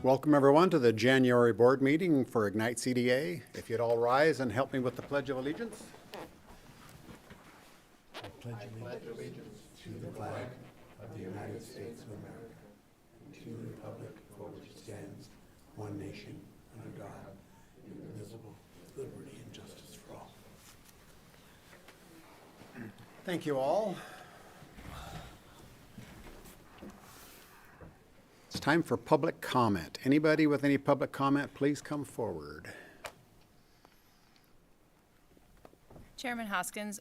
Welcome everyone to the January board meeting for Ignite CDA. If you'd all rise and help me with the Pledge of Allegiance. I pledge allegiance to the flag of the United States of America and to the republic for which it stands, one nation, under God, indivisible, with liberty and justice for all. Thank you all. It's time for public comment. Anybody with any public comment, please come forward. Chairman Hoskins,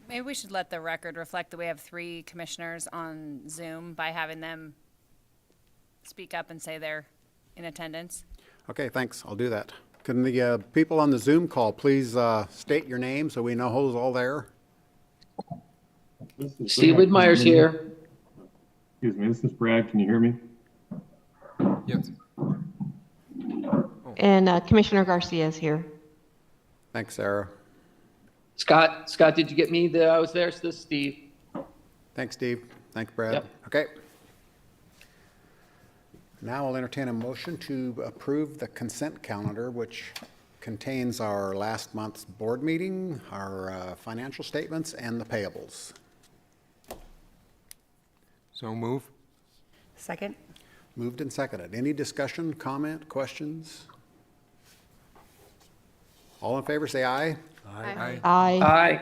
maybe we should let the record reflect that we have 3 commissioners on Zoom by having them speak up and say they're in attendance. Okay, thanks. I'll do that. Can the people on the Zoom call please state your name so we know who's all there? Steve Widmeyer's here. Excuse me, this is Brad. Can you hear me? Yes. And Commissioner Garcia is here. Thanks, Sarah. Scott, did you get me that I was there? So this is Steve. Thanks, Steve. Thanks, Brad. Yep. Okay. Now I'll entertain a motion to approve the consent calendar, which contains our last month's board meeting, our financial statements, and the payables. So move. Second. Moved and seconded. Any discussion, comment, questions? All in favor, say aye. Aye. Aye. Aye.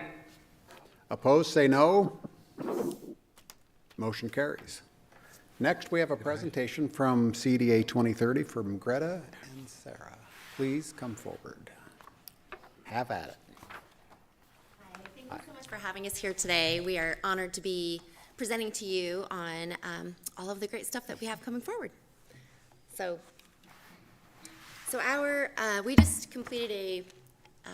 Opposed, say no. Motion carries. Next, we have a presentation from CDA 2030 from Greta and Sarah. Please come forward. Have at it. Hi, thank you so much for having us here today. We are honored to be presenting to you on all of the great stuff that we have coming forward. So we just completed a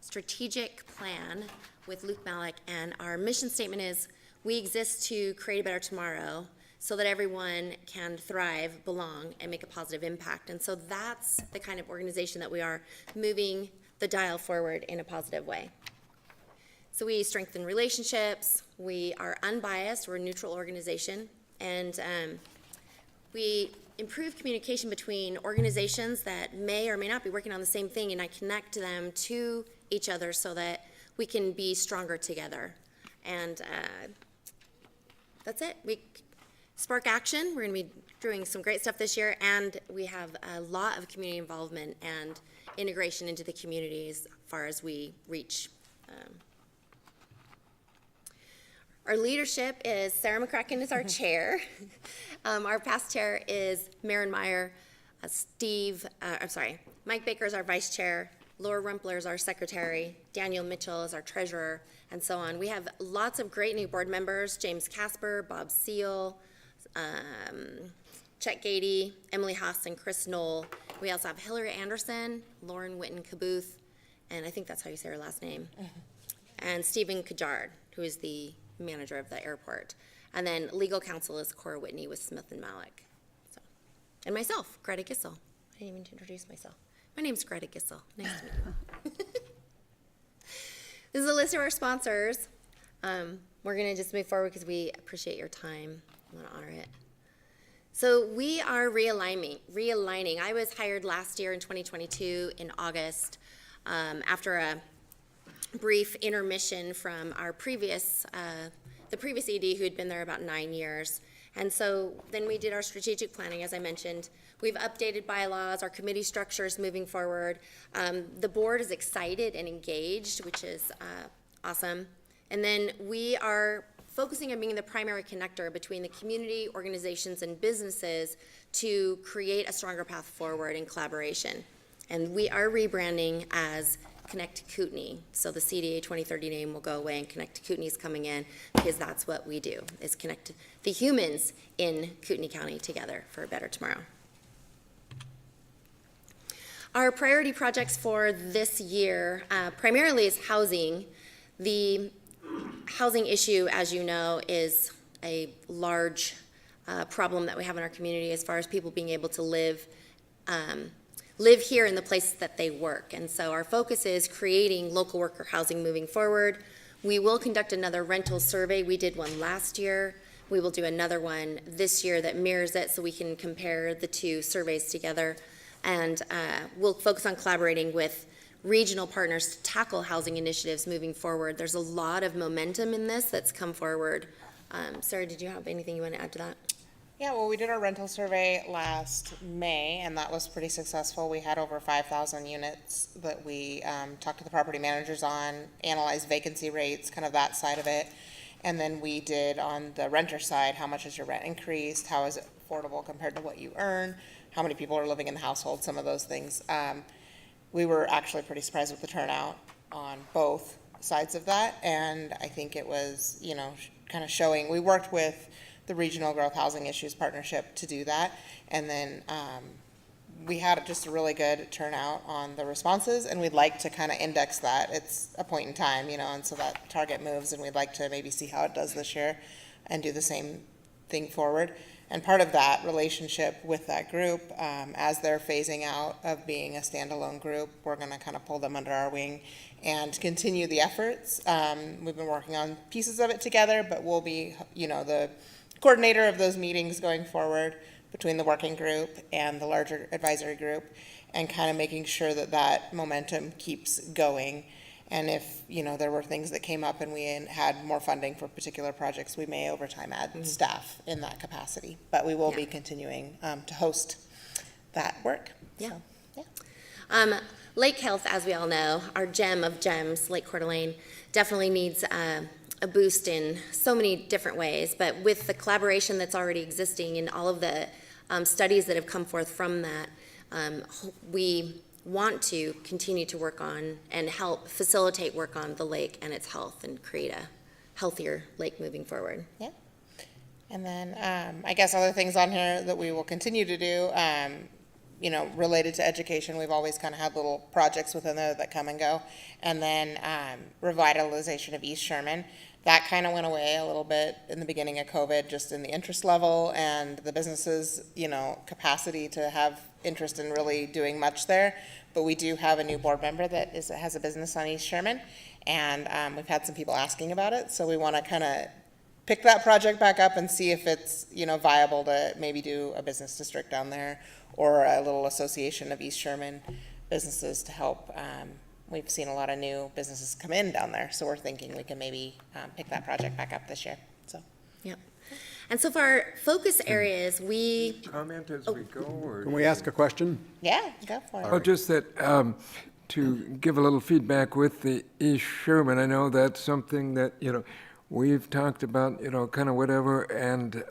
strategic plan with Luke Malik, and our mission statement is, we exist to create a better tomorrow so that everyone can thrive, belong, and make a positive impact. And so that's the kind of organization that we are, moving the dial forward in a positive way. So we strengthen relationships, we are unbiased, we're a neutral organization, and we improve communication between organizations that may or may not be working on the same thing, and I connect them to each other so that we can be stronger together. And that's it. We spark action. We're going to be doing some great stuff this year, and we have a lot of community involvement and integration into the community as far as we reach. Our leadership is Sarah McCracken is our chair. Our past chair is Maren Meyer. Mike Baker is our vice chair. Laura Rumpler is our secretary. Daniel Mitchell is our treasurer, and so on. We have lots of great new board members: James Casper, Bob Seal, Chet Gady, Emily Haas, and Chris Knoll. We also have Hillary Anderson, Lauren Witten-Caboth, and I think that's how you say her last name, and Stephen Kajard, who is the manager of the airport. And then legal counsel is Cora Whitney with Smith and Malik. So, and myself, Greta Gissel. I didn't even introduce myself. My name's Greta Gissel. Nice to meet you. This is a list of our sponsors. We're gonna just move forward because we appreciate your time. I wanna honor it. So we are realigning. I was hired last year in 2022 in August after a brief intermission from our previous, the previous ED who had been there about 9 years. And so then we did our strategic planning, as I mentioned. We've updated bylaws, our committee structure is moving forward. The board is excited and engaged, which is awesome. And then we are focusing on being the primary connector between the community, organizations, and businesses to create a stronger path forward in collaboration. And we are rebranding as Connect Kootenai. So the CDA 2030 name will go away, and Connect Kootenai is coming in, because that's what we do, is connect the humans in Kootenai County together for a better tomorrow. Our priority projects for this year primarily is housing. The housing issue, as you know, is a large problem that we have in our community as far as people being able to live here in the places that they work. And so our focus is creating local worker housing moving forward. We will conduct another rental survey. We did one last year, We will do another one this year that mirrors it so we can compare the two surveys together. And we'll focus on collaborating with regional partners to tackle housing initiatives moving forward. There's a lot of momentum in this that's come forward. Sarah, did you have anything you want to add to that? Yeah, well, we did our rental survey last May, and that was pretty successful. We had over 5,000 units that we talked to the property managers on, analyzed vacancy rates, kind of that side of it. And then we did on the renter side, how much has your rent increased? How is it affordable compared to what you earn? How many people are living in the household? Some of those things. We were actually pretty surprised with the turnout on both sides of that. And I think it was, you know, kind of showing, we worked with the Regional Growth Housing Issues Partnership to do that. And then we had just a really good turnout on the responses, and we'd like to kind of index that. It's a point in time, you know, and so that target moves, and we'd like to maybe see how it does this year and do the same thing forward. And part of that relationship with that group, as they're phasing out of being a standalone group, we're going to kind of pull them under our wing and continue the efforts. We've been working on pieces of it together, but we'll be, you know, the coordinator of those meetings going forward between the working group and the larger advisory group, and kind of making sure that that momentum keeps going. And if, you know, there were things that came up and we had more funding for particular projects, we may over time add staff in that capacity. But we will be continuing to host that work. Yeah. So, yeah. Lake Health, as we all know, our gem of gems, Lake Coeur d'Alene, definitely needs a boost in so many different ways. But with the collaboration that's already existing and all of the studies that have come forth from that, we want to continue to work on and help facilitate work on the lake and its health and create a healthier lake moving forward. Yeah. And then I guess other things on here that we will continue to do, you know, related to education, we've always kind of had little projects within there that come and go. And then revitalization of East Sherman. That kind of went away a little bit in the beginning of COVID, just in the interest level and the businesses, you know, capacity to have interest in really doing much there. But we do have a new board member that has a business on East Sherman, and we've had some people asking about it. So we want to kind of pick that project back up and see if it's, you know, viable to maybe do a business district down there or a little association of East Sherman businesses to help. We've seen a lot of new businesses come in down there, so we're thinking we can maybe pick that project back up this year. So, Yep. And so for our focus areas, we, Comment as we go, or? Can we ask a question? yeah, go for it. Oh, just that, to give a little feedback with the East Sherman, I know that's something that, you know, we've talked about, you know, kind of whatever, and,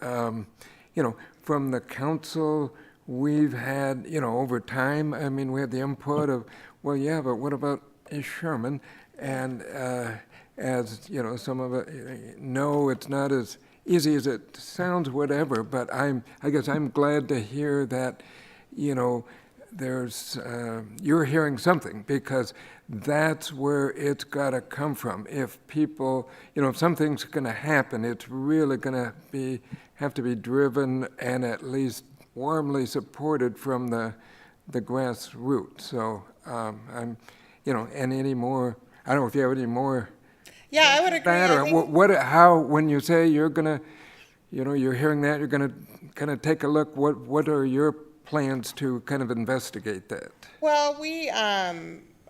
you know, from the council, we've had, you know, over time, I mean, we had the input of, well, yeah, but what about East Sherman? And as, you know, some of it, no, it's not as easy as it sounds, whatever, but I guess I'm glad to hear that, you know, there's, you're hearing something, because that's where it's got to come from. If people, you know, if something's going to happen, it's really going to have to be driven and at least warmly supported from the grassroots. So I'm, you know, and any more, I don't know if you have any more. Yeah, I would agree. That, or I think, how, when you say you're going to, you know, you're hearing that, you're going to kind of take a look, what are your plans to kind of investigate that? well,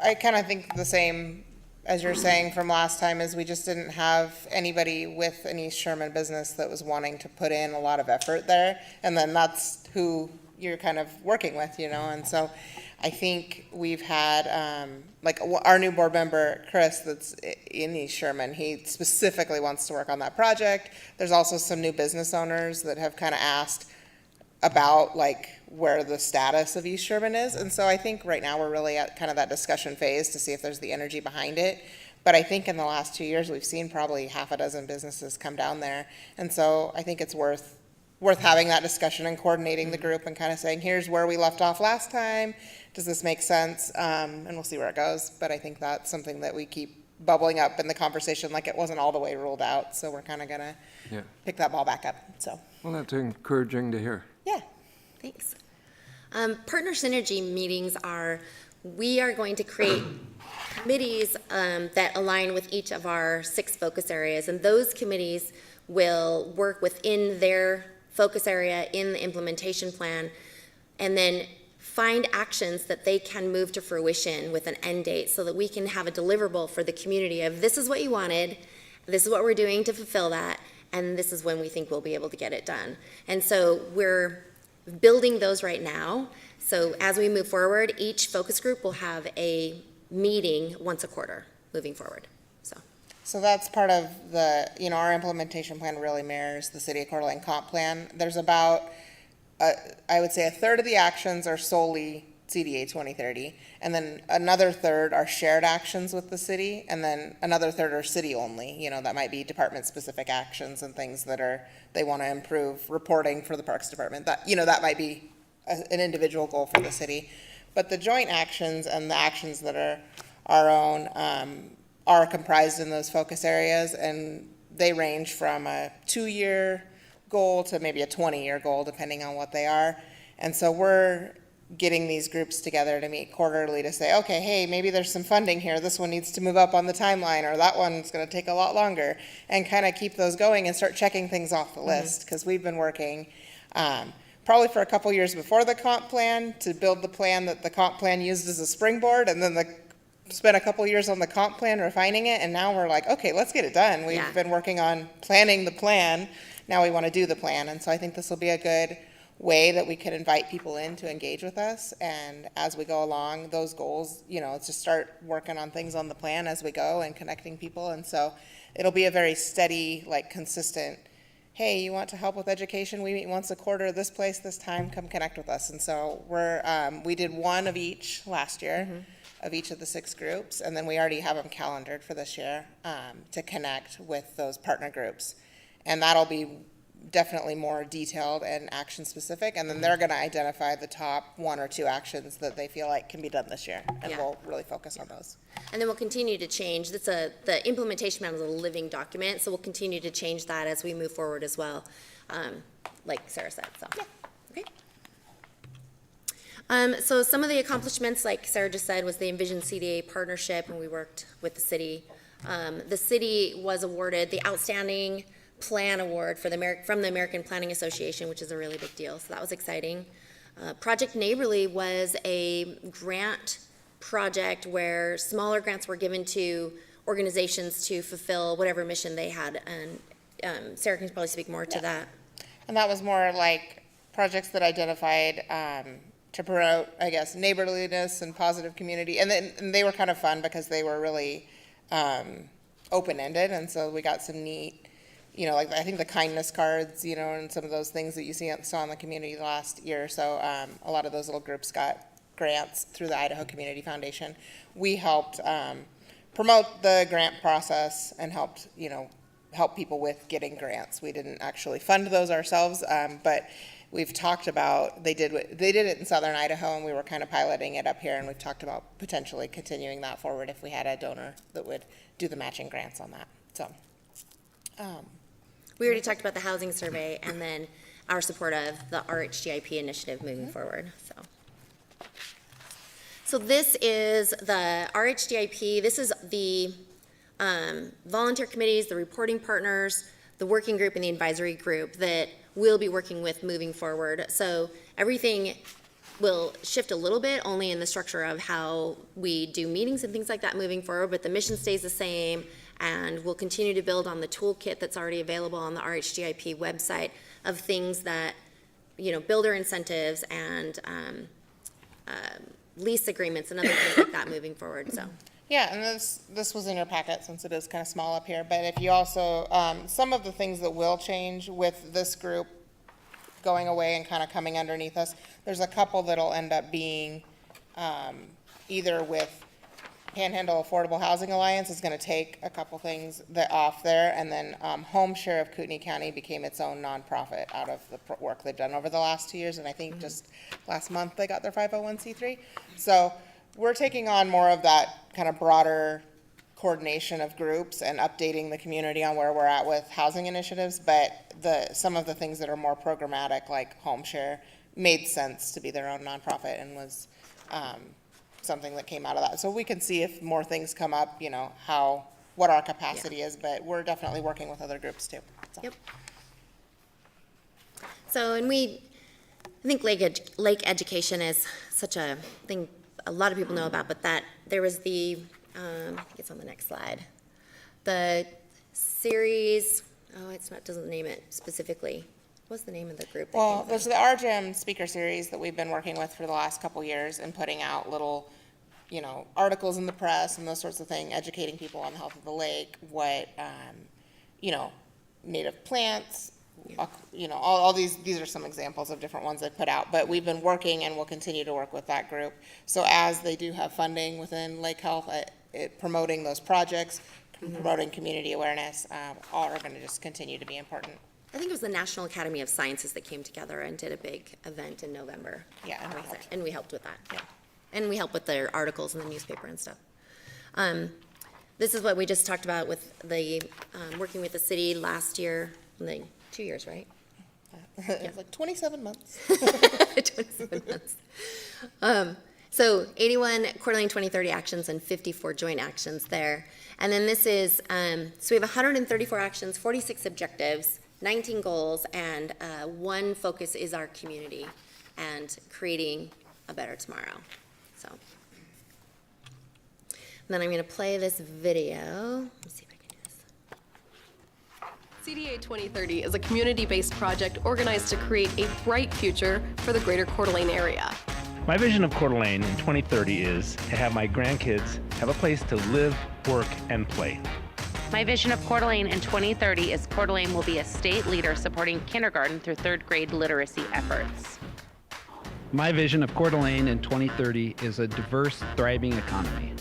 I kind of think the same as you're saying from last time, is we just didn't have anybody with an East Sherman business that was wanting to put in a lot of effort there. And then that's who you're kind of working with, you know, and so I think we've had, like our new board member, Chris, that's in East Sherman, he specifically wants to work on that project. There's also some new business owners that have kind of asked about like where the status of East Sherman is. And so I think right now we're really at kind of that discussion phase to see if there's the energy behind it. But I think in the last 2 years, we've seen probably half a dozen businesses come down there. And so I think it's worth having that discussion and coordinating the group and kind of saying, here's where we left off last time. Does this make sense? And we'll see where it goes. But I think that's something that we keep bubbling up in the conversation, like it wasn't all the way ruled out. So we're kind of going to pick that ball back up. So, Well, that's encouraging to hear. yeah. thanks. Partner synergy meetings we are going to create committees that align with each of our 6 focus areas. And those committees will work within their focus area in the implementation plan, and then find actions that they can move to fruition with an end date so that we can have a deliverable for the community of this is what you wanted, this is what we're doing to fulfill that, and this is when we think we'll be able to get it done. And so we're building those right now. So as we move forward, each focus group will have a meeting once a quarter moving forward, so. So that's part of the, our implementation plan really mirrors the City of Coeur d'Alene comp plan. There's about, I would say a third of the actions are solely CDA 2030, and then another third are shared actions with the city, and then another third are city only. That might be department-specific actions and things that they want to improve reporting for the Parks Department. That might be an individual goal for the city. But the joint actions and the actions that are our own are comprised in those focus areas, and they range from a 2-year goal to maybe a 20-year goal, depending on what they are. And so we're getting these groups together to meet quarterly to say, okay, hey, maybe there's some funding here. This one needs to move up on the timeline, or that one's going to take a lot longer, and kind of keep those going and start checking things off the list, because we've been working probably for a couple years before the comp plan to build the plan that the comp plan used as a springboard, and then spent a couple years on the comp plan refining it, and now we're like, okay, let's get it done. We've been working on planning the plan. Now we want to do the plan. And so I think this will be a good way that we can invite people in to engage with us. And as we go along, those goals, just start working on things on the plan as we go and connecting people. And so it'll be a very steady, consistent, hey, you want to help with education? We meet once a quarter, this place, this time, come connect with us. And so we did one of each last year. Of each of the 6 groups, and then we already have them calendared for this year to connect with those partner groups. And that'll be definitely more detailed and action specific, and then they're going to identify the top 1 or 2 actions that they feel like can be done this year, and we'll really focus on those. And then we'll continue to change. The implementation plan is a living document, so we'll continue to change that as we move forward as well, like Sarah said, so. Yeah. Okay. So some of the accomplishments, like Sarah just said, was the Envision CDA partnership, and we worked with the city. The city was awarded the Outstanding Plan Award from the American Planning Association, which is a really big deal, so that was exciting. Project Neighborly was a grant project where smaller grants were given to organizations to fulfill whatever mission they had, and Sarah can probably speak more to that. And that was more like projects that identified to promote, I guess, neighborliness and positive community. And they were kind of fun because they were really open-ended. And so we got some neat, I think the kindness cards, and some of those things that you saw in the community last year. So a lot of those little groups got grants through the Idaho Community Foundation. We helped promote the grant process and helped, help people with getting grants. We didn't actually fund those ourselves, but we've talked about, they did it in southern Idaho, and we were kind of piloting it up here, and we've talked about potentially continuing that forward if we had a donor that would do the matching grants on that. So we already talked about the housing survey and then our support of the RHGIP initiative moving forward. So this is the RHGIP. This is the volunteer committees, the reporting partners, the working group, and the advisory group that we'll be working with moving forward. So everything will shift a little bit, only in the structure of how we do meetings and things like that moving forward, but the mission stays the same, and we'll continue to build on the toolkit that's already available on the RHGIP website of things that, builder incentives and lease agreements and other things like that moving forward, so. Yeah, and this was in your packet since it is kind of small up here, but if you also, some of the things that will change with this group going away and kind of coming underneath us, there's a couple that'll end up being either with Panhandle Affordable Housing Alliance is going to take a couple things off there, and then Home Share of Kootenai County became its own nonprofit out of the work they've done over the last 2 years, and I think just last month they got their 501c3. So we're taking on more of that kind of broader coordination of groups and updating the community on where we're at with housing initiatives, but some of the things that are more programmatic, like Home Share, made sense to be their own nonprofit and was something that came out of that. So we can see if more things come up, how what our capacity is, but we're definitely working with other groups too. So. Yep. So, and I think lake education is such a thing a lot of people know about, but that there was it's on the next slide. The series, doesn't name it specifically. What's the name of the group? Well, there's the RGM speaker series that we've been working with for the last couple years and putting out little, articles in the press and those sorts of things, educating people on the health of the lake, what, native plants, all these are some examples of different ones they've put out, but we've been working and we'll continue to work with that group. So as they do have funding within Lake Health, promoting those projects, promoting community awareness, all are gonna just continue to be important. I think it was the National Academy of Sciences that came together and did a big event in November. Yeah, and we helped. And we helped with that, yeah. And we helped with their articles in the newspaper and stuff. This is what we just talked about with the, working with the city last year, 2 years, right? It was like 27 months. 27 months. So 81 Coeur d'Alene 2030 actions and 54 joint actions there. And then this is, so we have 134 actions, 46 objectives, 19 goals, and one focus is our community and creating a better tomorrow. So, and then I'm going to play this video. Let's see if I can do this. CDA 2030 is a community-based project organized to create a bright future for the greater Coeur d'Alene area. My vision of Coeur d'Alene in 2030 is to have my grandkids have a place to live, work, and play. My vision of Coeur d'Alene in 2030 is Coeur d'Alene will be a state leader supporting kindergarten through third grade literacy efforts. My vision of Coeur d'Alene in 2030 is a diverse, thriving economy.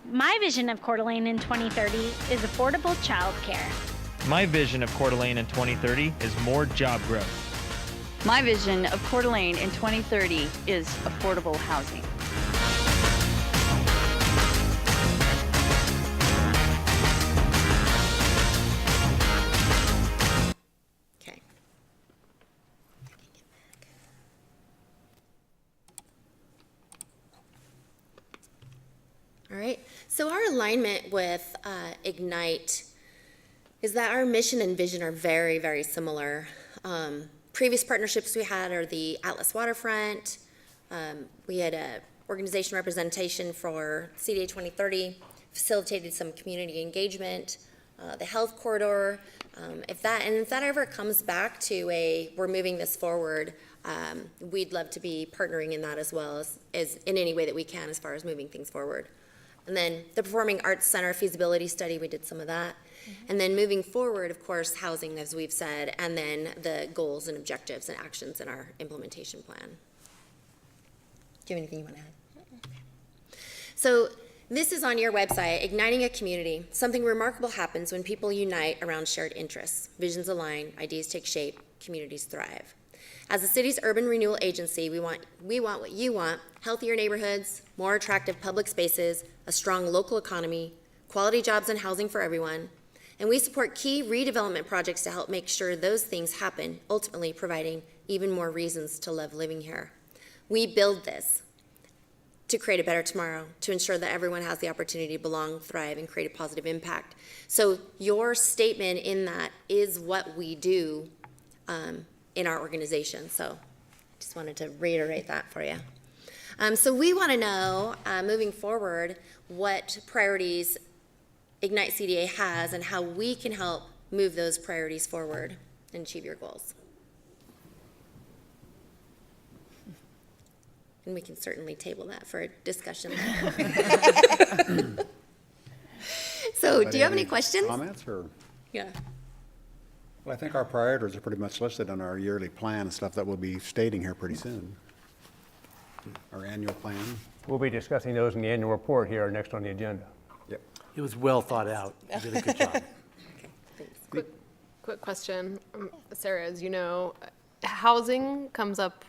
My vision of Coeur d'Alene in 2030 is affordable childcare. My vision of Coeur d'Alene in 2030 is more job growth. My vision of Coeur d'Alene in 2030 is affordable housing. Okay. All right, so our alignment with Ignite is that our mission and vision are very, very similar. Previous partnerships we had are the Atlas Waterfront. We had a organization representation for CDA 2030, facilitated some community engagement, the health corridor. If that ever comes back to we're moving this forward, we'd love to be partnering in that as well as in any way that we can as far as moving things forward. And then the Performing Arts Center feasibility study, we did some of that. And then moving forward, of course, housing, as we've said, and then the goals and objectives and actions in our implementation plan. Do you have anything you want to add? So this is on your website, Igniting a Community. Something remarkable happens when people unite around shared interests. Visions align, ideas take shape, communities thrive. As the city's urban renewal agency, we want what you want: healthier neighborhoods, more attractive public spaces, a strong local economy, quality jobs and housing for everyone. And we support key redevelopment projects to help make sure those things happen, ultimately providing even more reasons to love living here. We build this to create a better tomorrow, to ensure that everyone has the opportunity to belong, thrive, and create a positive impact. So your statement in that is what we do in our organization. So I just wanted to reiterate that for you. So we want to know, moving forward, what priorities Ignite CDA has and how we can help move those priorities forward and achieve your goals. And we can certainly table that for a discussion later. So, do you have any questions? Comments, or? Yeah. Well, I think our priorities are pretty much listed on our yearly plan and stuff that we'll be stating here pretty soon. Our annual plan. We'll be discussing those in the annual report here next on the agenda. Yep. It was well thought out. You did a good job. Okay, thanks. Quick question, Sarah, as you know, housing comes up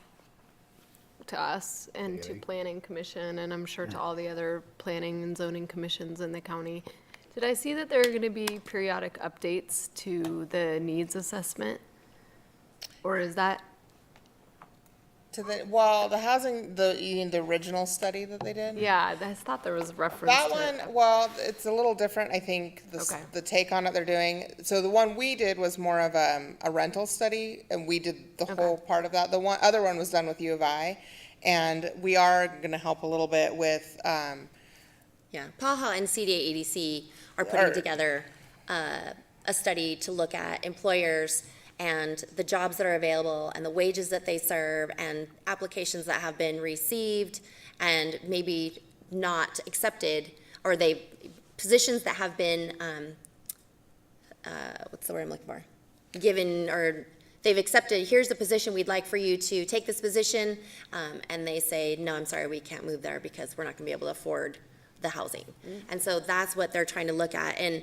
to us and to Planning Commission, and I'm sure to all the other planning and zoning commissions in the county. Did I see that there are going to be periodic updates to the needs assessment? Or is that The housing, the original study that they did? Yeah, I thought there was reference That to it. one, well, it's a little different, I think, Okay. the take on it they're doing. So the one we did was more of a rental study, and we did the whole part of that. The other one was done with U of I, and we are gonna help a little bit with, Yeah, PAHA and CDA EDC are putting together a study to look at employers and the jobs that are available and the wages that they serve and applications that have been received and maybe not accepted, or positions that have been, what's the word I'm looking for? Given, or they've accepted, here's the position, we'd like for you to take this position, and they say, no, I'm sorry, we can't move there because we're not gonna be able to afford the housing. And so that's what they're trying to look at. And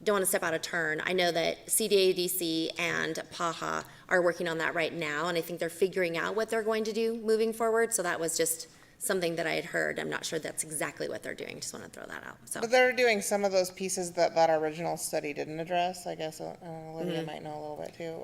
don't want to step out of turn. I know that CDADC and PAHA are working on that right now, and I think they're figuring out what they're going to do moving forward. So that was just something that I had heard. I'm not sure that's exactly what they're doing. Just want to throw that out. So. but they're doing some of those pieces that original study didn't address. I guess Olivia might know a little bit too.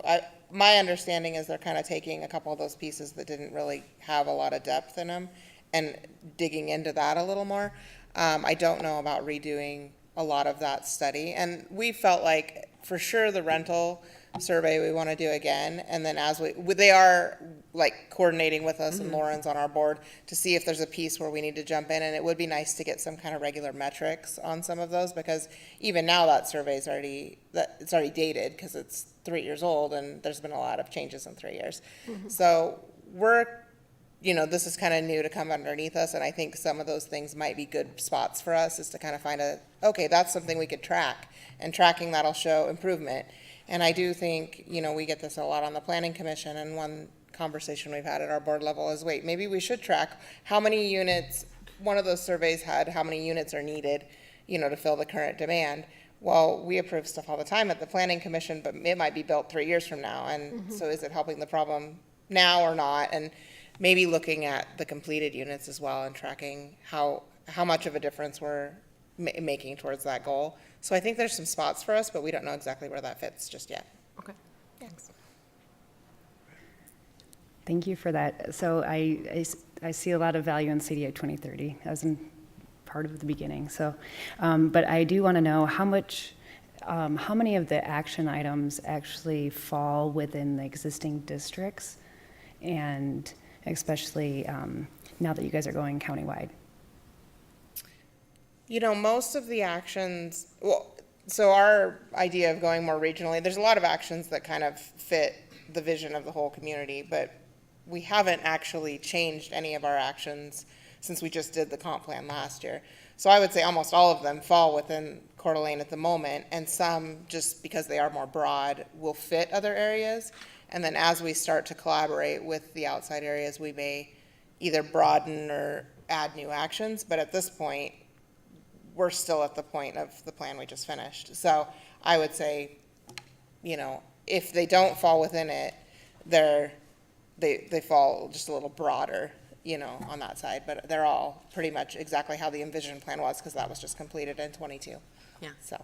My understanding is they're kind of taking a couple of those pieces that didn't really have a lot of depth in them and digging into that a little more. I don't know about redoing a lot of that study, and we felt like for sure the rental survey we want to do again, and then as they are like coordinating with us, and Lauren's on our board to see if there's a piece where we need to jump in, and it would be nice to get some kind of regular metrics on some of those, because even now that survey's already dated because it's 3 years old and there's been a lot of changes in 3 years. So this is kind of new to come underneath us, and I think some of those things might be good spots for us, is to kind of find okay, that's something we could track, and tracking that'll show improvement. And I do think, we get this a lot on the planning commission, and one conversation we've had at our board level is, wait, maybe we should track how many units, one of those surveys had how many units are needed, to fill the current demand. Well, we approve stuff all the time at the planning commission, but it might be built 3 years from now, and so is it helping the problem now or not? And maybe looking at the completed units as well and tracking how much of a difference we're making towards that goal. So I think there's some spots for us, but we don't know exactly where that fits just yet. Okay, thanks. Thank you for that. So I see a lot of value in CDA 2030 as in part of the beginning. So, but I do want to know how many of the action items actually fall within the existing districts, and especially now that you guys are going countywide. Most of the actions, so our idea of going more regionally, there's a lot of actions that kind of fit the vision of the whole community, but we haven't actually changed any of our actions since we just did the comp plan last year. So I would say almost all of them fall within Coeur d'Alene at the moment, and some, just because they are more broad, will fit other areas. And then as we start to collaborate with the outside areas, we may either broaden or add new actions. But at this point, we're still at the point of the plan we just finished. So I would say, if they don't fall within it, they fall just a little broader, on that side. But they're all pretty much exactly how the envision plan was, because that was just completed in 22. Yeah. So.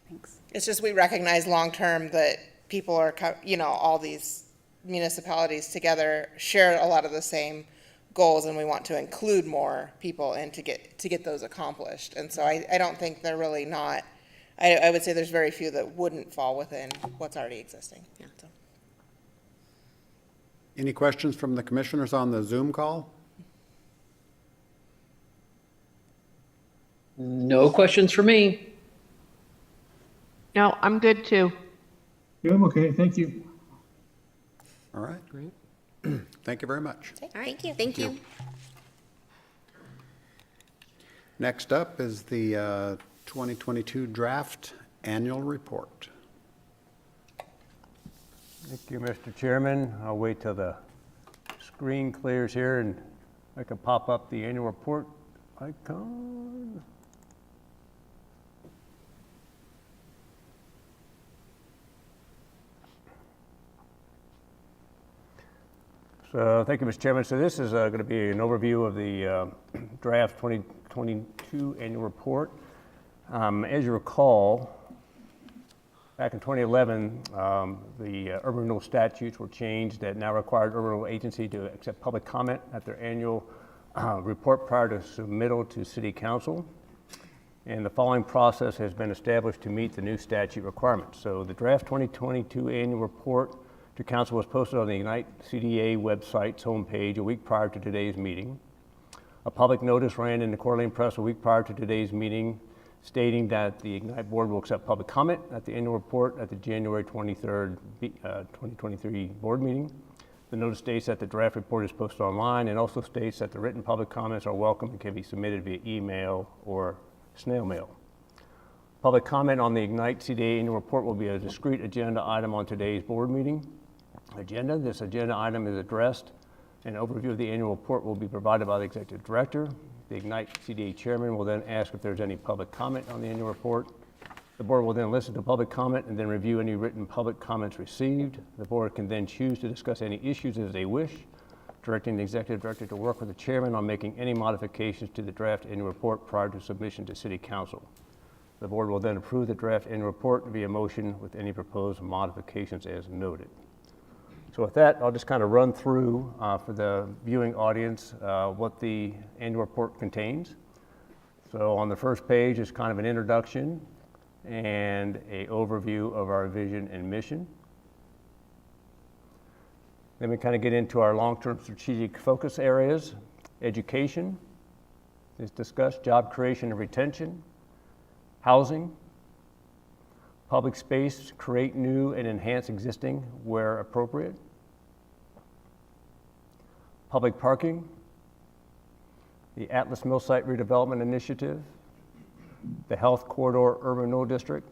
Thanks. It's just we recognize long-term that people are, all these municipalities together share a lot of the same goals, and we want to include more people in to get those accomplished. And so I don't think they're really not, I would say there's very few that wouldn't fall within what's already existing. Yeah. So. Any questions from the commissioners on the Zoom call? No questions for me. No, I'm good too. Yeah, I'm okay, thank you. All right. Great. Thank you very much. All right. Thank you. Next up is the 2022 draft annual report. Thank you, Mr. Chairman. I'll wait till the screen clears here and I can pop up the annual report icon. So thank you, Mr. Chairman. So this is going to be an overview of the draft 2022 annual report. As you recall, Back in 2011, the urban renewal statutes were changed that now required urban renewal agency to accept public comment at their annual report prior to submittal to City Council. And the following process has been established to meet the new statute requirements. So the draft 2022 annual report to Council was posted on the Ignite CDA website's homepage a week prior to today's meeting. A public notice ran in the Coeur d'Alene Press a week prior to today's meeting stating that the Ignite Board will accept public comment at the annual report at the January 23rd, 2023 board meeting. The notice states that the draft report is posted online and also states that the written public comments are welcome and can be submitted via email or snail mail. Public comment on the Ignite CDA annual report will be a discrete agenda item on today's board meeting agenda. This agenda item is addressed. An overview of the annual report will be provided by the Executive Director. The Ignite CDA Chairman will then ask if there's any public comment on the annual report. The board will then listen to public comment and then review any written public comments received. The board can then choose to discuss any issues as they wish, directing the Executive Director to work with the Chairman on making any modifications to the draft annual report prior to submission to City Council. The board will then approve the draft annual report via motion with any proposed modifications as noted. So with that, I'll just kind of run through for the viewing audience what the annual report contains. So on the first page is kind of an introduction and an overview of our vision and mission. Then we kind of get into our long-term strategic focus areas. Education is discussed, job creation and retention, housing, public space, create new and enhance existing where appropriate, public parking, the Atlas Mill Site Redevelopment Initiative, the Health Corridor Urban Renewal District,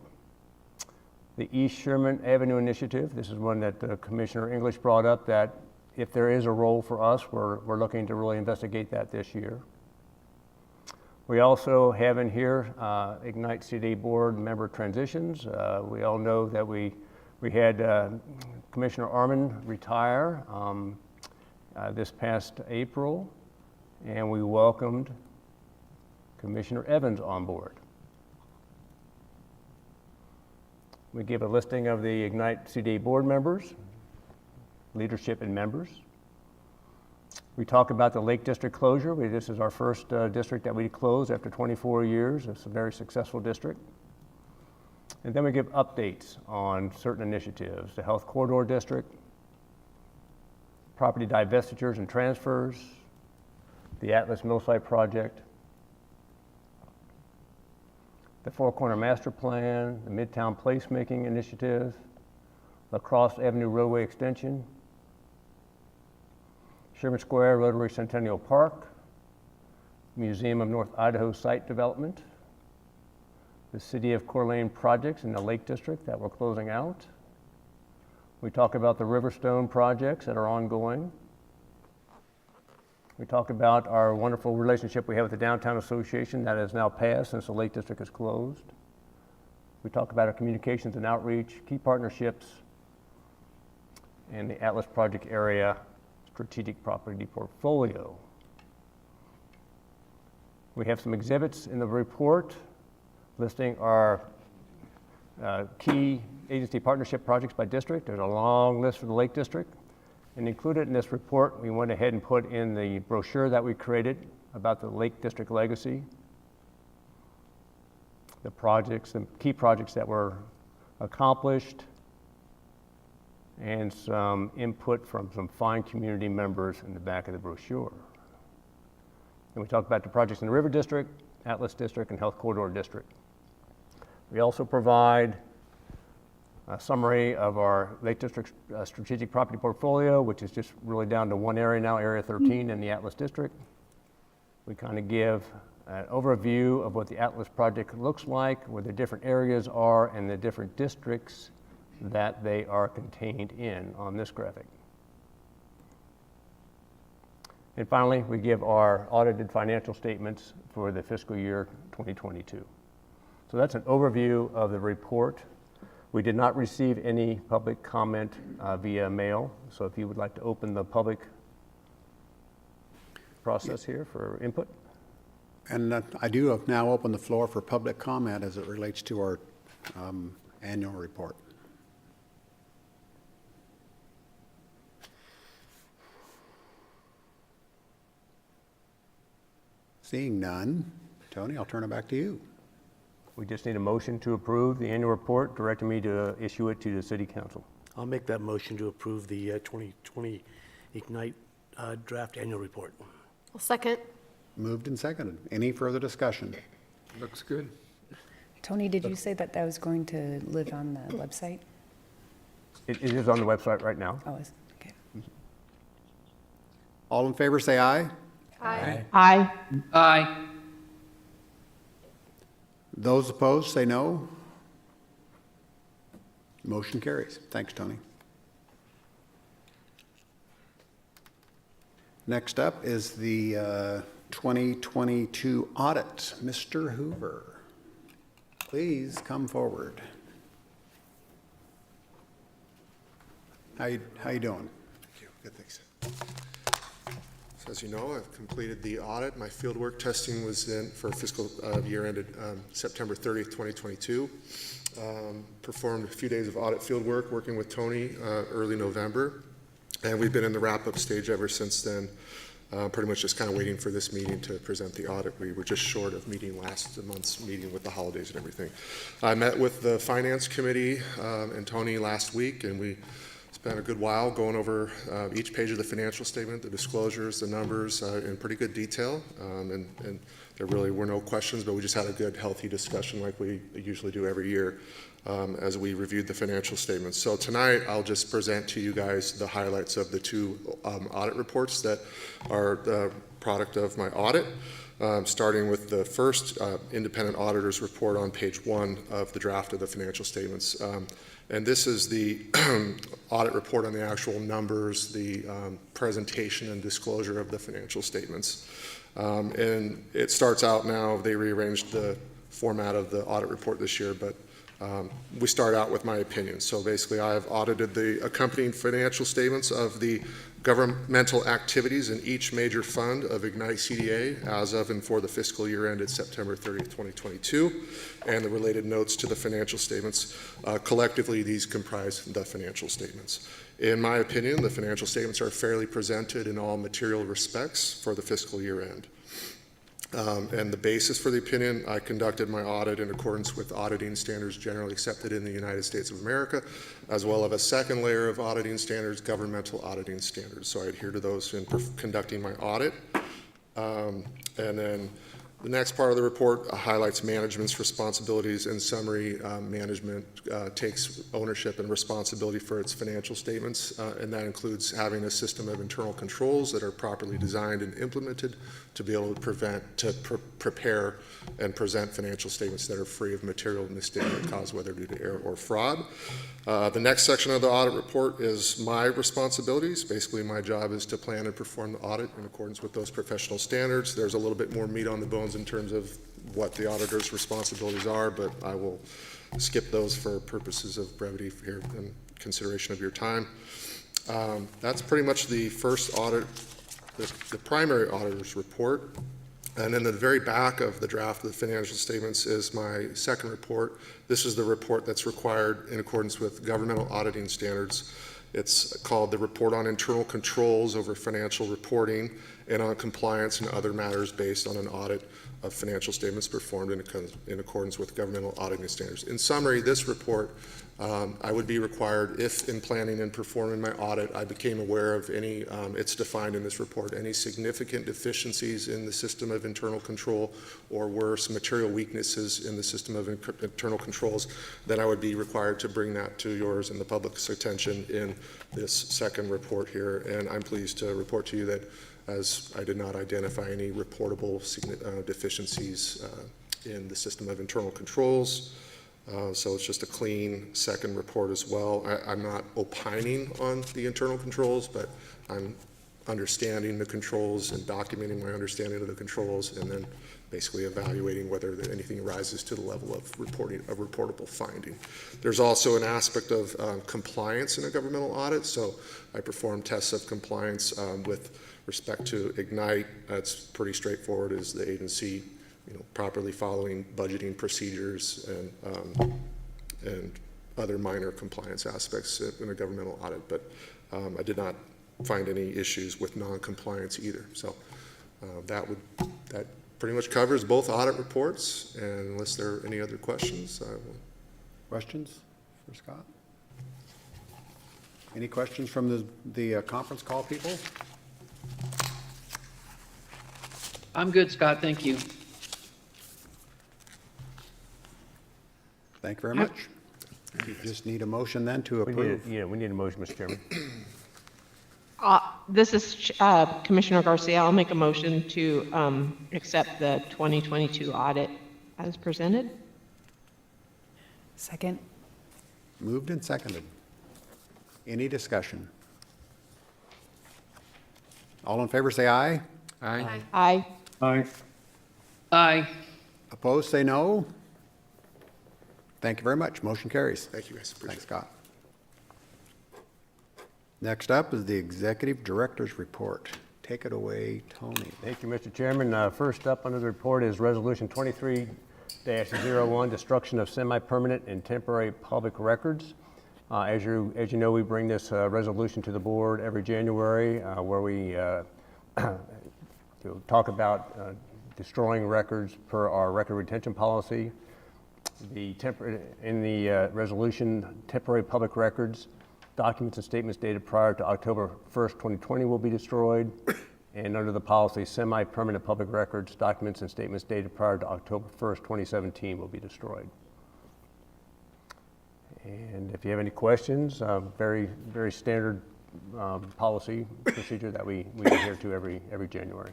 the East Sherman Avenue Initiative. This is one that Commissioner English brought up, that if there is a role for us, we're looking to really investigate that this year. We also have in here Ignite CD Board member transitions. We all know that we had Commissioner Arman retire this past April, and we welcomed Commissioner Evans on board. We give a listing of the Ignite CD Board members, leadership and members. We talk about the Lake District closure. This is our first district that we closed after 24 years. It's a very successful district. And then we give updates on certain initiatives, the Health Corridor District, property divestitures and transfers, the Atlas Mill Site Project, the Four Corner Master Plan, the Midtown Placemaking Initiative, La Crosse Avenue Roadway Extension, Sherman Square Rotary Centennial Park, Museum of North Idaho Site Development, the City of Coeur d'Alene projects in the Lake District that we're closing out. We talk about the Riverstone projects that are ongoing. We talk about our wonderful relationship we have with the Downtown Association that has now passed since the Lake District is closed. We talk about our communications and outreach, key partnerships, and the Atlas Project area strategic property portfolio. We have some exhibits in the report listing our key agency partnership projects by district. There's a long list for the Lake District. And included in this report, we went ahead and put in the brochure that we created about the Lake District legacy, the projects, the key projects that were accomplished, and some input from some fine community members in the back of the brochure. And we talked about the projects in the River District, Atlas District, and Health Corridor District. We also provide a summary of our Lake District strategic property portfolio, which is just really down to one area now, Area 13 in the Atlas District. We kind of give an overview of what the Atlas project looks like, where the different areas are, and the different districts that they are contained in on this graphic. And finally, we give our audited financial statements for the fiscal year 2022. So that's an overview of the report. We did not receive any public comment via mail, so if you would like to open the public process here for input. And I do now open the floor for public comment as it relates to our Annual report. Seeing none, Tony, I'll turn it back to you. We just need a motion to approve the annual report, directing me to issue it to the city council. I'll make that motion to approve the 2020 Ignite draft annual report. I'll second. Moved and seconded. Any further discussion? Looks good. Tony, did you say that that was going to live on the website? It is on the website right now. Oh, is, okay. All in favor, say aye. Aye. Aye. Aye. Those opposed, say no. Motion carries. Thanks, Tony. Next up is the 2022 audit. Mr. Hoover, please come forward. How you doing? Thank you. Good, thanks. So as you know, I've completed the audit. My fieldwork testing was in for fiscal year ended September 30th, 2022. Performed a few days of audit fieldwork working with Tony early November. And we've been in the wrap-up stage ever since then. Pretty much just kind of waiting for this meeting to present the audit. We were just short of meeting last month's meeting with the holidays and everything. I met with the finance committee and Tony last week, and we spent a good while going over each page of the financial statement, the disclosures, the numbers in pretty good detail. And there really were no questions, but we just had a good, healthy discussion like we usually do every year as we reviewed the financial statements. So tonight, I'll just present to you guys the highlights of the two audit reports that are the product of my audit. Starting with the first independent auditor's report on page 1 of the draft of the financial statements. And this is the audit report on the actual numbers, the presentation and disclosure of the financial statements. And it starts out now, they rearranged the format of the audit report this year, but we start out with my opinion. So basically, I have audited the accompanying financial statements of the governmental activities in each major fund of Ignite CDA as of and for the fiscal year ended September 30th, 2022, and the related notes to the financial statements. Collectively, these comprise the financial statements. In my opinion, the financial statements are fairly presented in all material respects for the fiscal year end. And the basis for the opinion, I conducted my audit in accordance with auditing standards generally accepted in the United States of America, as well as a second layer of auditing standards, governmental auditing standards. So I adhere to those in conducting my audit. And then the next part of the report highlights management's responsibilities. In summary, management takes ownership and responsibility for its financial statements, and that includes having a system of internal controls that are properly designed and implemented to be able to prepare and present financial statements that are free of material misstatement caused whether due to error or fraud. The next section of the audit report is my responsibilities. Basically, my job is to plan and perform the audit in accordance with those professional standards. There's a little bit more meat on the bones in terms of what the auditor's responsibilities are, but I will skip those for purposes of brevity here in consideration of your time. That's pretty much the first audit, the primary auditor's report. And in the very back of the draft of the financial statements is my second report. This is the report that's required in accordance with governmental auditing standards. It's called the Report on Internal Controls over Financial Reporting and on Compliance and Other Matters Based on an Audit of Financial Statements Performed in accordance with governmental auditing standards. In summary, this report, I would be required, if in planning and performing my audit, I became aware of any, it's defined in this report, any significant deficiencies in the system of internal control or worse, material weaknesses in the system of internal controls, then I would be required to bring that to yours and the public's attention in this second report here. And I'm pleased to report to you that as I did not identify any reportable deficiencies in the system of internal controls. So it's just a clean second report as well. I'm not opining on the internal controls, but I'm understanding the controls and documenting my understanding of the controls, and then basically evaluating whether anything rises to the level of reporting a reportable finding. There's also an aspect of compliance in a governmental audit. So I perform tests of compliance with respect to Ignite. That's pretty straightforward. Is the agency properly following budgeting procedures and other minor compliance aspects in a governmental audit, but I did not find any issues with non-compliance either. So that pretty much covers both audit reports, and unless there are any other questions, I will. Questions for Scott? Any questions from the conference call people? I'm good, Scott, thank you. Thank you very much. You just need a motion then to approve. We need a motion, Mr. Chairman. This is Commissioner Garcia. I'll make a motion to accept the 2022 audit as presented. Second. Moved and seconded. Any discussion? All in favor say aye. Aye. Aye. Aye. Aye. Opposed say no. Thank you very much. Motion carries. Thank you, guys. Appreciate Thanks, Scott. Next up is the Executive Director's Report. Take it away, Tony. Thank you, Mr. Chairman. First up under the report is Resolution 23-01, destruction of semi-permanent and temporary public records. As you know, we bring this resolution to the board every January where we talk about destroying records per our record retention policy. In the resolution, temporary public records, documents and statements dated prior to October 1st, 2020 will be destroyed. And under the policy, semi-permanent public records, documents and statements dated prior to October 1st, 2017 will be destroyed. And if you have any questions, very standard policy procedure that we adhere to every January.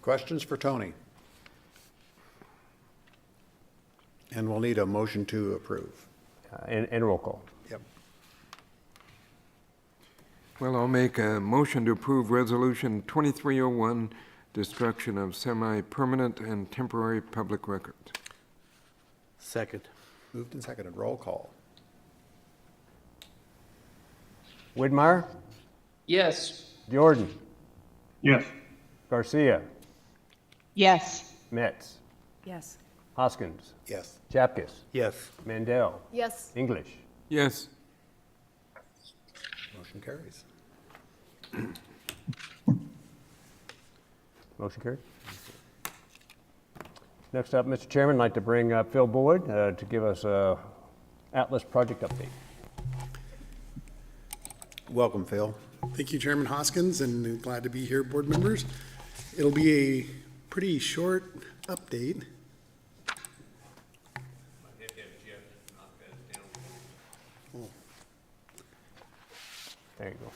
Questions for Tony? And we'll need a motion to approve. And roll call. Yep. Well, I'll make a motion to approve Resolution 2301, destruction of semi-permanent and temporary public records. Second. Moved and seconded. Roll call. Widmeyer, Yes. Jordan, Yes. Garcia, Yes. Metz, Yes. Hoskins, Yes. Chapkus, Yes. Mandel, Yes. English. Yes. Motion carries. Motion carried. Next up, Mr. Chairman, I'd like to bring up Phil Boyd to give us a Atlas project update. Welcome, Phil. Thank you, Chairman Hoskins, and glad to be here, board members. It'll be a pretty short update. Oh. There you go.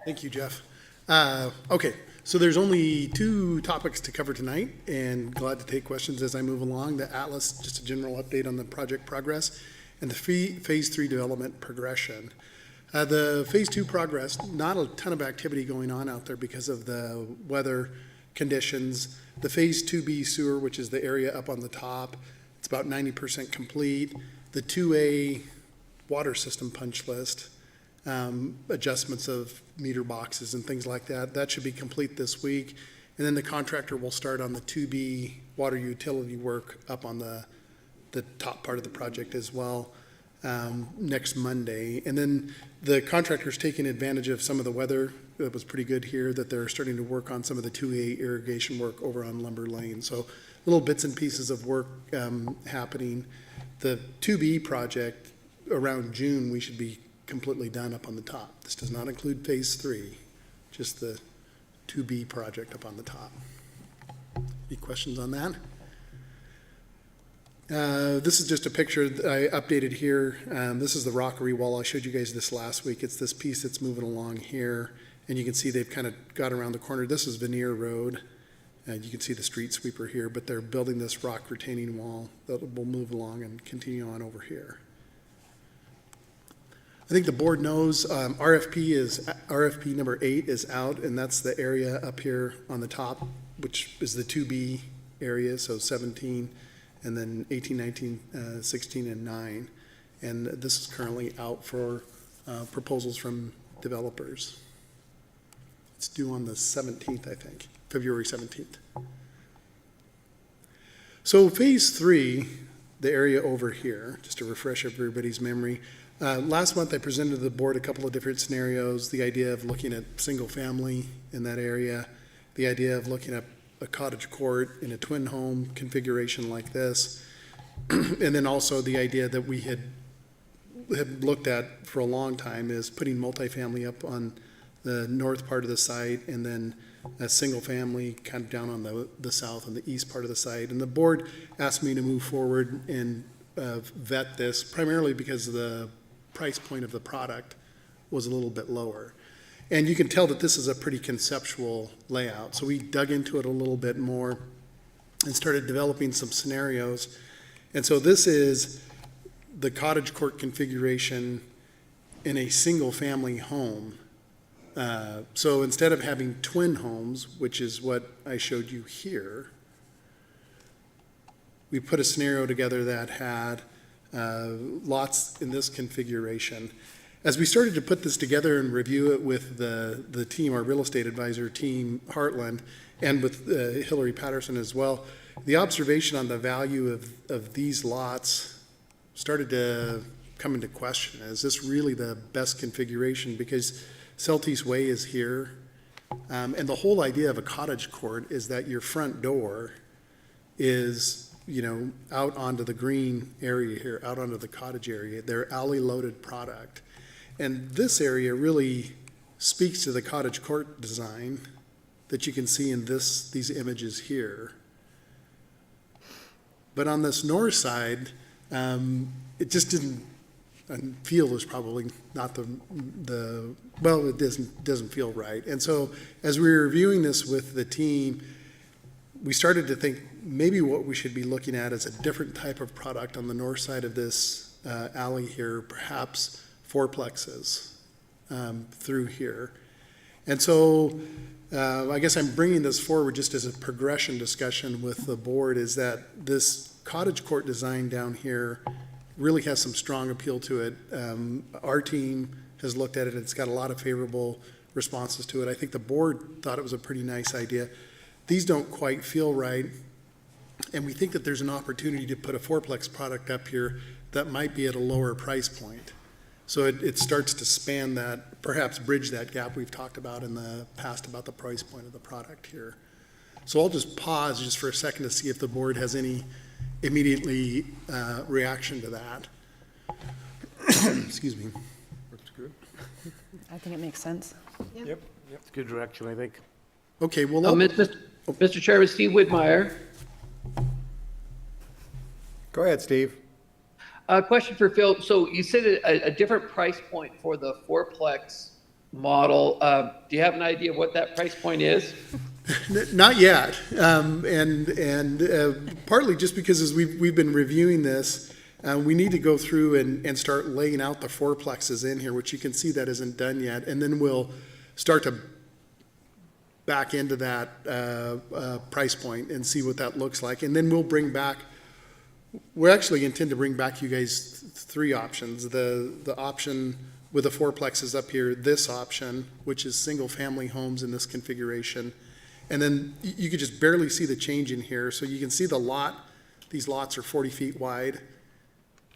Thank you, Jeff. Okay, so there's only two topics to cover tonight, and glad to take questions as I move along. The Atlas, just a general update on the project progress, and the Phase 3 development progression. The Phase 2 progress, not a ton of activity going on out there because of the weather conditions. The Phase 2B sewer, which is the area up on the top, it's about 90% complete. The 2A water system punch list, adjustments of meter boxes and things like that, that should be complete this week. And then the contractor will start on the 2B water utility work up on the top part of the project as well next Monday. And then the contractor's taking advantage of some of the weather that was pretty good here, that they're starting to work on some of the 2A irrigation work over on Lumber Lane. So little bits and pieces of work happening. The 2B project, around June, we should be completely done up on the top. This does not include Phase 3, just the 2B project up on the top. Any questions on that? This is just a picture that I updated here. This is the rockery wall. I showed you guys this last week. It's this piece that's moving along here, and you can see they've kind of got around the corner. This is Veneer Road, and you can see the street sweeper here, but they're building this rock retaining wall that will move along and continue on over here. I think the board knows RFP number 8 is out, and that's the area up here on the top, which is the 2B area, so 17, and then 18, 19, 16, and 9. And this is currently out for proposals from developers. It's due on the 17th, I think, February 17th. So Phase 3, the area over here, just to refresh everybody's memory. Last month, I presented to the board a couple of different scenarios, the idea of looking at single family in that area, the idea of looking at a cottage court in a twin home configuration like this, and then also the idea that we had looked at for a long time is putting multifamily up on the north part of the site and then a single family kind of down on the south and the east part of the site. And the board asked me to move forward and vet this primarily because the price point of the product was a little bit lower. And you can tell that this is a pretty conceptual layout. So we dug into it a little bit more and started developing some scenarios. And so this is the cottage court configuration in a single family home. So instead of having twin homes, which is what I showed you here, we put a scenario together that had lots in this configuration. As we started to put this together and review it with the team, our real estate advisor team, Heartland, and with Hillary Patterson as well, the observation on the value of these lots started to come into question. Is this really the best configuration? Because Celtice Way is here, and the whole idea of a cottage court is that your front door is, out onto the green area here, out onto the cottage area. They're alley-loaded product. And this area really speaks to the cottage court design that you can see in these images here. But on this north side, it just didn't, and feel is probably not well, it doesn't feel right. And so as we were reviewing this with the team, we started to think maybe what we should be looking at is a different type of product on the north side of this alley here, perhaps fourplexes through here. And so I guess I'm bringing this forward just as a progression discussion with the board, is that this cottage court design down here really has some strong appeal to it. Our team has looked at it, and it's got a lot of favorable responses to it. I think the board thought it was a pretty nice idea. These don't quite feel right, and we think that there's an opportunity to put a fourplex product up here that might be at a lower price point. So it starts to span that, perhaps bridge that gap we've talked about in the past about the price point of the product here. So I'll just pause just for a second to see if the board has any immediately reaction to that. Excuse me. That's good. I think it makes sense. Yep. It's a good direction, I think. Okay, well, Mr. Chairman, Steve Whitmire. Go ahead, Steve. Question for Phil. So you said a different price point for the fourplex model. Do you have an idea what that price point is? Not yet, and partly just because as we've been reviewing this, we need to go through and start laying out the fourplexes in here, which you can see that isn't done yet, and then we'll start to back into that price point and see what that looks like, and then we'll bring back. We actually intend to bring back you guys three options. The option with the fourplexes up here, this option, which is single family homes in this configuration. And then you could just barely see the change in here. So you can see the lot, these lots are 40 feet wide.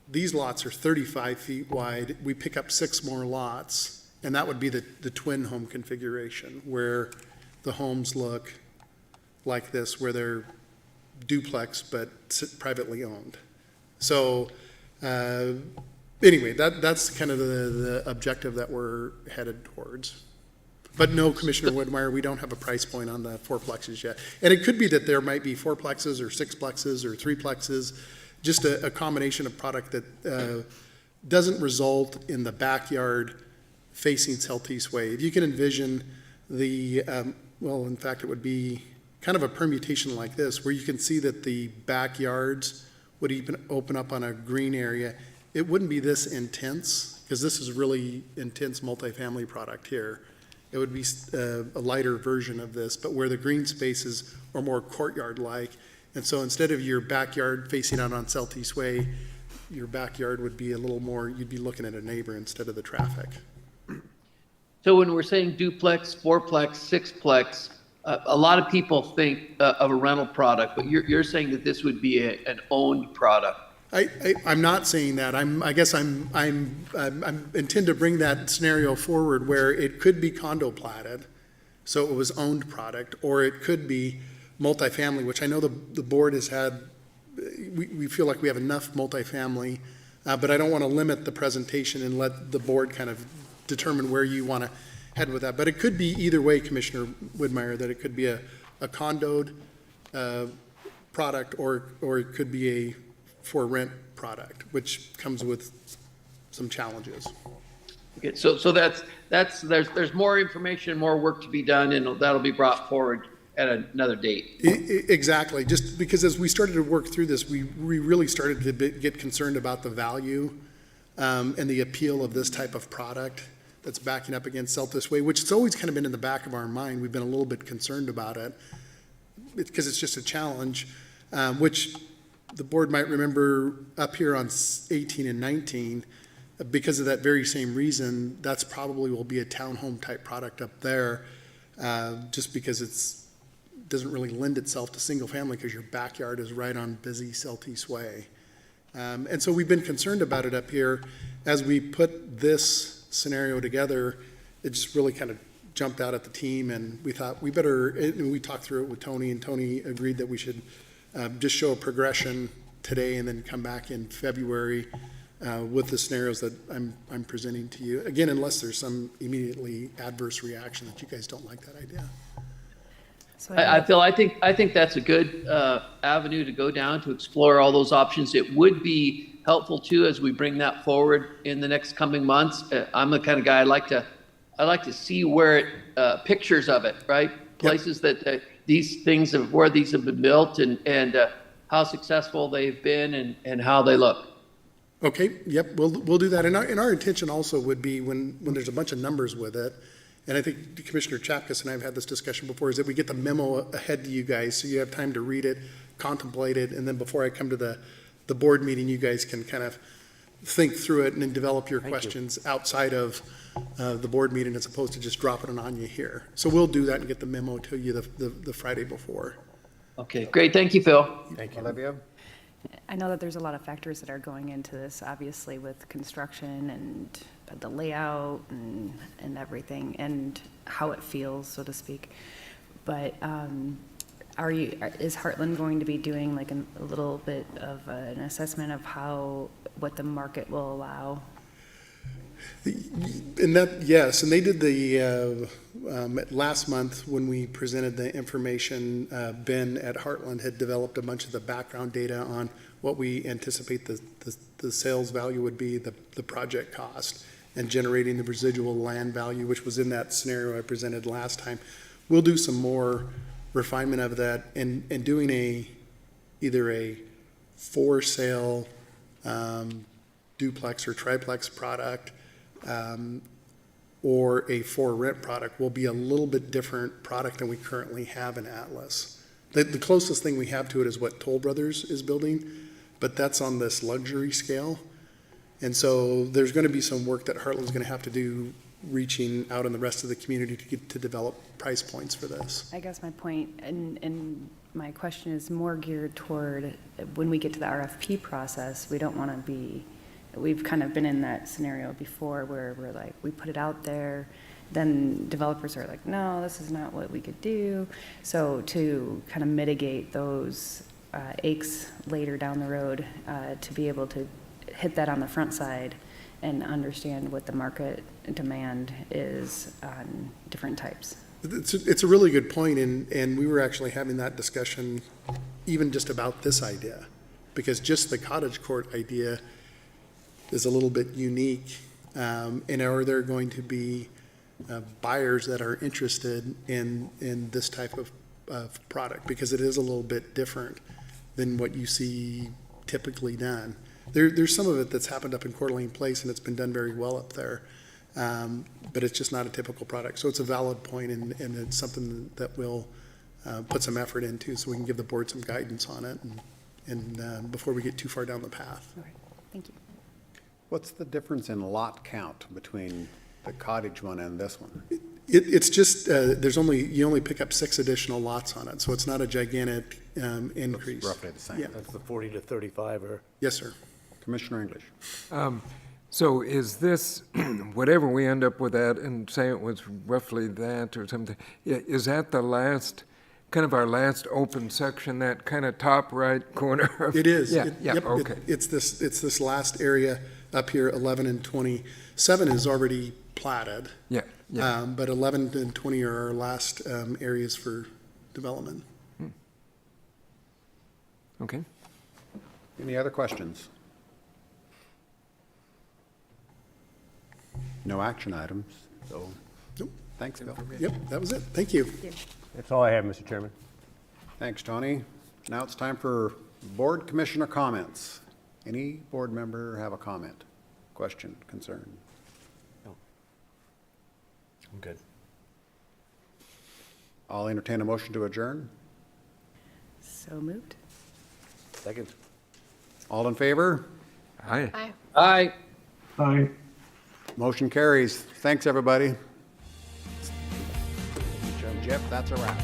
These lots are 35 feet wide. We pick up 6 more lots, and that would be the twin home configuration where the homes look like this, where they're duplex but privately owned. So anyway, that's kind of the objective that we're headed towards. But no, Commissioner Whitmire, we don't have a price point on the fourplexes yet. And it could be that there might be fourplexes or sixplexes or threeplexes, just a combination of product that doesn't result in the backyard facing Celtice Way. If you can envision well, in fact, it would be kind of a permutation like this, where you can see that the backyards would even open up on a green area. It wouldn't be this intense, because this is really intense multifamily product here. It would be a lighter version of this, but where the green spaces are more courtyard-like. And so instead of your backyard facing out on Celtice Way, your backyard would be a little more, you'd be looking at a neighbor instead of the traffic. So when we're saying duplex, fourplex, sixplex, a lot of people think of a rental product, but you're saying that this would be an owned product. I'm not saying that. I guess I'm intend to bring that scenario forward where it could be condo platted, so it was owned product, or it could be multifamily, which I know the board has had, we feel like we have enough multifamily, but I don't want to limit the presentation and let the board kind of determine where you want to head with that. But it could be either way, Commissioner Whitmire, that it could be a condoed product, or it could be a for rent product, which comes with some challenges. Okay, so there's more information, more work to be done, and that'll be brought forward at another date. Exactly, just because as we started to work through this, we really started to get concerned about the value and the appeal of this type of product that's backing up against Sell This Way, which has always kind of been in the back of our mind. We've been a little bit concerned about it because it's just a challenge, which the board might remember up here on 18 and 19, because of that very same reason, that's probably will be a townhome type product up there, just because it's doesn't really lend itself to single family because your backyard is right on busy Celtice Way. And so we've been concerned about it up here. As we put this scenario together, it just really kind of jumped out at the team, and we thought we better, and we talked through it with Tony, and Tony agreed that we should just show a progression today and then come back in February with the scenarios that I'm presenting to you. Again, unless there's some immediately adverse reaction that you guys don't like that idea. So I think that's a good avenue to go down to explore all those options. It would be helpful too as we bring that forward in the next coming months. I'm the kind of guy I like to see where it pictures of it, right? Places that these things where these have been built and how successful they've been and how they look. Okay. Yep. We'll do that. And our intention also would be when there's a bunch of numbers with it. And I think Commissioner Chapkus and I have had this discussion before, is that we get the memo ahead to you guys so you have time to read it, contemplate it, and then before I come to the board meeting, you guys can kind of think through it and then develop your questions outside of the board meeting as opposed to just dropping it on you here. So we'll do that and get the memo to you the Friday before. Okay, great. Thank you, Phil. Thank you. Olivia? I know that there's a lot of factors that are going into this, obviously with construction and the layout and everything and how it feels, so to speak. But is Heartland going to be doing like a little bit of an assessment of what the market will allow? And that, yes, and they did the last month when we presented the information. Ben at Heartland had developed a bunch of the background data on what we anticipate the sales value would be, the project cost, and generating the residual land value, which was in that scenario I presented last time. We'll do some more refinement of that and doing either a for sale duplex or triplex product or a for rent product will be a little bit different product than we currently have in Atlas. The closest thing we have to it is what Toll Brothers is building, but that's on this luxury scale. And so there's going to be some work that Heartland's going to have to do reaching out in the rest of the community to develop price points for this. I guess my point and my question is more geared toward when we get to the RFP process, we don't want to be, we've kind of been in that scenario before where we're like, we put it out there, then developers are like, no, this is not what we could do. So to kind of mitigate those aches later down the road, to be able to hit that on the front side and understand what the market demand is on different types. It's a really good point, and we were actually having that discussion even just about this idea, because just the cottage court idea is a little bit unique, and are there going to be buyers that are interested in this type of product, because it is a little bit different than what you see typically done. There's some of it that's happened up in Coeur d'Alene Place, and it's been done very well up there, but it's just not a typical product. So it's a valid point, and it's something that we'll put some effort into so we can give the board some guidance on it and before we get too far down the path. All right, thank you. What's the difference in lot count between the cottage one and this one? It's just, you only pick up 6 additional lots on it, so it's not a gigantic increase. Roughly the same. Yeah. That's The 40 to 35 or? Yes, sir. Commissioner English. So is this, whatever we end up with that, and say it was roughly that or something, is that the last, kind of our last open section, that kind of top right corner? It is. Yeah, It- yeah, yep, okay. It's this last area up here, 11 and 27 is already platted. Yeah, yeah. But 11 and 20 are our last areas for development. Okay. Any other questions? No action items, so. Nope. Thanks, Bill. Yep, that was it. Thank you. That's all I have, Mr. Chairman. Thanks, Tony. Now it's time for board commissioner comments. Any board member have a comment, question, concern? I'm good. I'll entertain a motion to adjourn. So moved. Second. All in favor? Aye. Aye. Aye. Aye. Motion carries. Thanks, everybody. Jeff, that's a wrap.